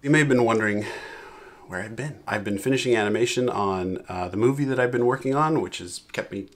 You may have been wondering where I've been. I've been finishing animation on the movie that I've been working on, which has kept me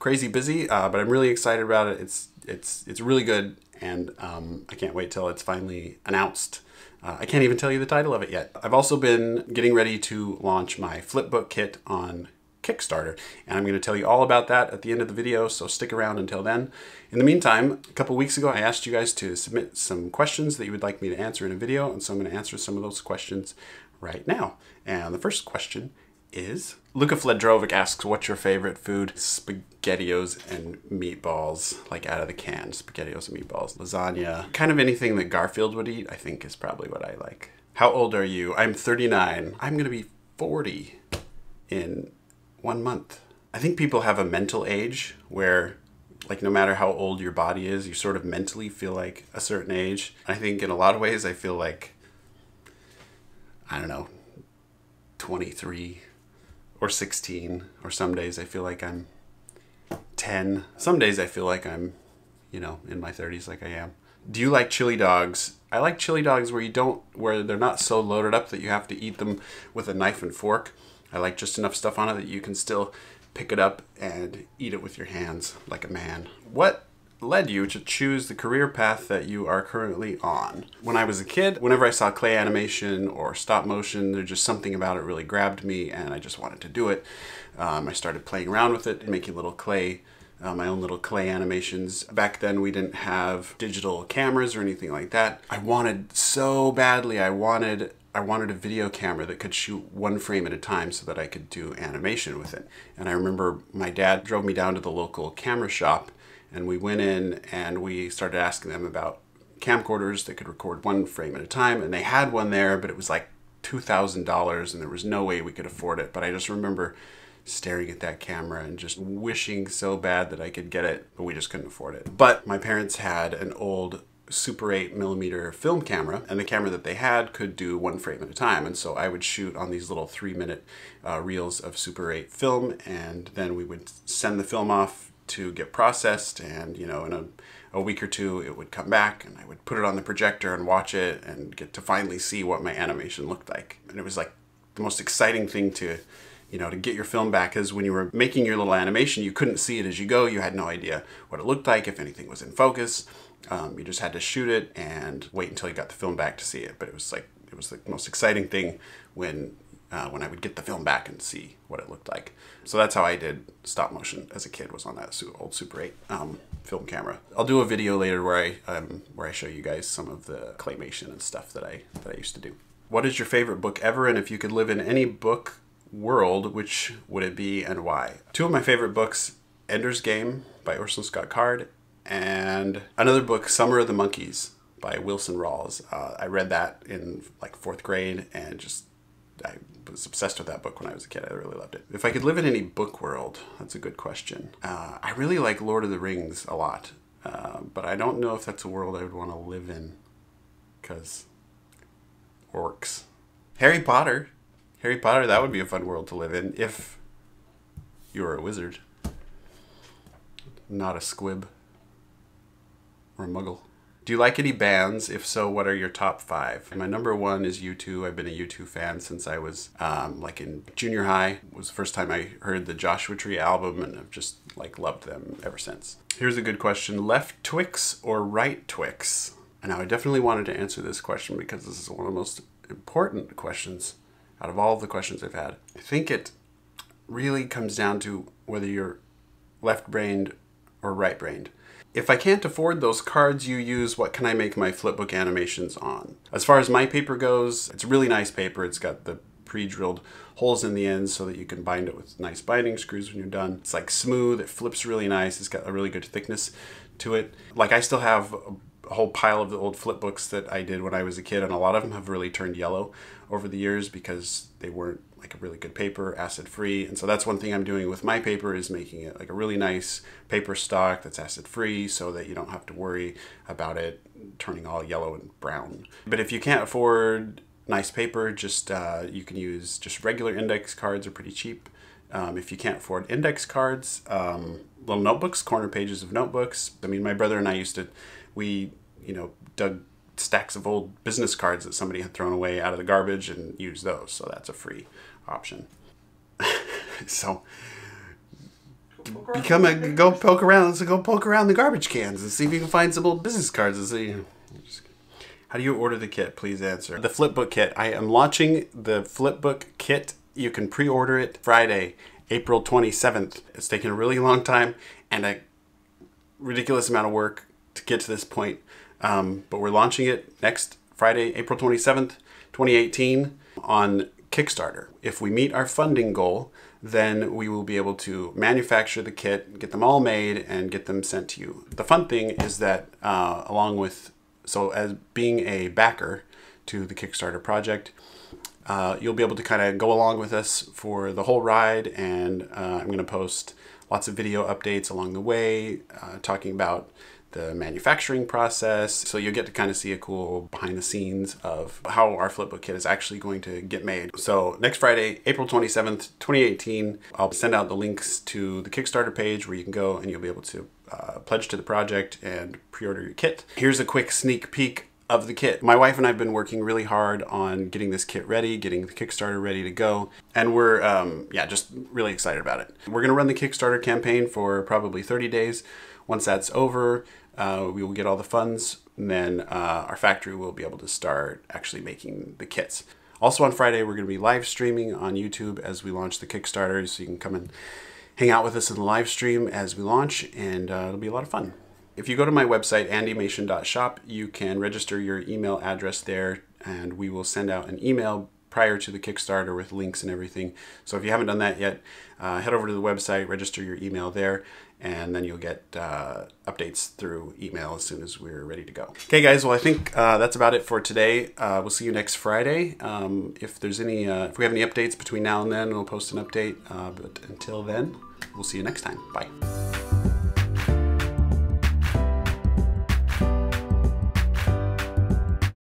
crazy busy, but I'm really excited about it. It's really good, and I can't wait till it's finally announced. I can't even tell you the title of it yet. I've also been getting ready to launch my Flipbook kit on Kickstarter, and I'm going to tell you all about that at the end of the video, so stick around until then. In the meantime, a couple weeks ago I asked you guys to submit some questions that you would like me to answer in a video, and so I'm going to answer some of those questions right now. And the first question is, Luka Fledrovic asks, what's your favorite food? SpaghettiOs and meatballs, like out of the can. SpaghettiOs and meatballs. Lasagna. Kind of anything that Garfield would eat, I think, is probably what I like. How old are you? I'm 39. I'm going to be 40 in 1 month. I think people have a mental age where, like, no matter how old your body is, you sort of mentally feel like a certain age. I think in a lot of ways I feel like, I don't know, 23 or 16, or some days I feel like I'm 10. Some days I feel like I'm, you know, in my 30s like I am. Do you like chili dogs? I like chili dogs where they're not so loaded up that you have to eat them with a knife and fork. I like just enough stuff on it that you can still pick it up and eat it with your hands like a man. What led you to choose the career path that you are currently on? When I was a kid, whenever I saw clay animation or stop motion, there's just something about it really grabbed me and I just wanted to do it. I started playing around with it and making little clay, my own little clay animations. Back then we didn't have digital cameras or anything like that. I wanted so badly, I wanted a video camera that could shoot one frame at a time so that I could do animation with it. And I remember my dad drove me down to the local camera shop, and we went in and we started asking them about camcorders that could record one frame at a time. And they had one there, but it was like $2,000 and there was no way we could afford it. But I just remember staring at that camera and just wishing so bad that I could get it, but we just couldn't afford it. But my parents had an old Super 8mm film camera, and the camera that they had could do one frame at a time, and so I would shoot on these little 3-minute reels of Super 8 film, and then we would send the film off to get processed, and you know, in a week or two it would come back and I would put it on the projector and watch it and get to finally see what my animation looked like. And it was like the most exciting thing to, you know, to get your film back, because when you were making your little animation you couldn't see it as you go. You had no idea what it looked like, if anything was in focus. You just had to shoot it and wait until you got the film back to see it. But it was the most exciting thing when I would get the film back and see what it looked like. So that's how I did stop motion as a kid, was on that old Super 8 film camera. I'll do a video later where I show you guys some of the claymation and stuff that I used to do. What is your favorite book ever, and if you could live in any book world, which would it be and why? Two of my favorite books, Ender's Game by Ursula Scott Card, and another book, Summer of the Monkeys by Wilson Rawls. I read that in like 4th grade and I was obsessed with that book when I was a kid. I really loved it. If I could live in any book world, that's a good question. I really like Lord of the Rings a lot, but I don't know if that's a world I would want to live in, because orcs. Harry Potter, that would be a fun world to live in if you were a wizard, not a squib or a muggle. Do you like any bands? If so, what are your top 5? My number 1 is U2. I've been a U2 fan since I was like in junior high. It was the first time I heard the Joshua Tree album, and I've just like loved them ever since. Here's a good question. Left Twix or right Twix? And now I definitely wanted to answer this question because this is one of the most important questions out of all of the questions I've had. I think it really comes down to whether you're left-brained or right-brained. If I can't afford those cards you use, what can I make my flipbook animations on? As far as my paper goes, it's really nice paper. It's got the pre-drilled holes in the ends so that you can bind it with nice binding screws when you're done. It's like smooth, it flips really nice, it's got a really good thickness to it. Like, I still have a whole pile of the old flipbooks that I did when I was a kid, and a lot of them have really turned yellow over the years because they weren't like a really good paper, acid-free. And so that's one thing I'm doing with my paper, is making it like a really nice paper stock that's acid-free so that you don't have to worry about it turning all yellow and brown. But if you can't afford nice paper, just you can use just regular index cards, are pretty cheap. If you can't afford index cards, little notebooks, corner pages of notebooks. I mean, my brother and I we dug stacks of old business cards that somebody had thrown away out of the garbage and use those. So that's a free option. So go poke around. So go poke around the garbage cans and see if you can find some old business cards and see. How do you order the kit? Please answer. The Flipbook kit. I am launching the Flipbook kit. You can pre-order it Friday, April 27th. It's taken a really long time and a ridiculous amount of work to get to this point. But we're launching it next Friday, April 27th, 2018 on Kickstarter. If we meet our funding goal, then we will be able to manufacture the kit, get them all made, and get them sent to you. The fun thing is that so as being a backer to the Kickstarter project, you'll be able to kind of go along with us for the whole ride, and I'm going to post lots of video updates along the way, talking about the manufacturing process. So you'll get to kind of see a cool behind the scenes of how our Flipbook kit is actually going to get made. So next Friday, April 27th, 2018, I'll send out the links to the Kickstarter page where you can go and you'll be able to pledge to the project and pre-order your kit. Here's a quick sneak peek of the kit. My wife and I have been working really hard on getting this kit ready, getting the Kickstarter ready to go, and we're just really excited about it. We're gonna run the Kickstarter campaign for probably 30 days. Once that's over, we will get all the funds, and then our factory will be able to start actually making the kits. Also on Friday, we're gonna be live streaming on YouTube as we launch the Kickstarter, so you can come and hang out with us in the live stream as we launch, and it'll be a lot of fun. If you go to my website, andymation.shop, you can register your email address there, and we will send out an email prior to the Kickstarter with links and everything. So if you haven't done that yet, head over to the website, register your email there, and then you'll get updates through email as soon as we're ready to go. Okay guys, well I think that's about it for today. We'll see you next Friday. If there's any, if we have any updates between now and then, we'll post an update. But until then, we'll see you next time. Bye.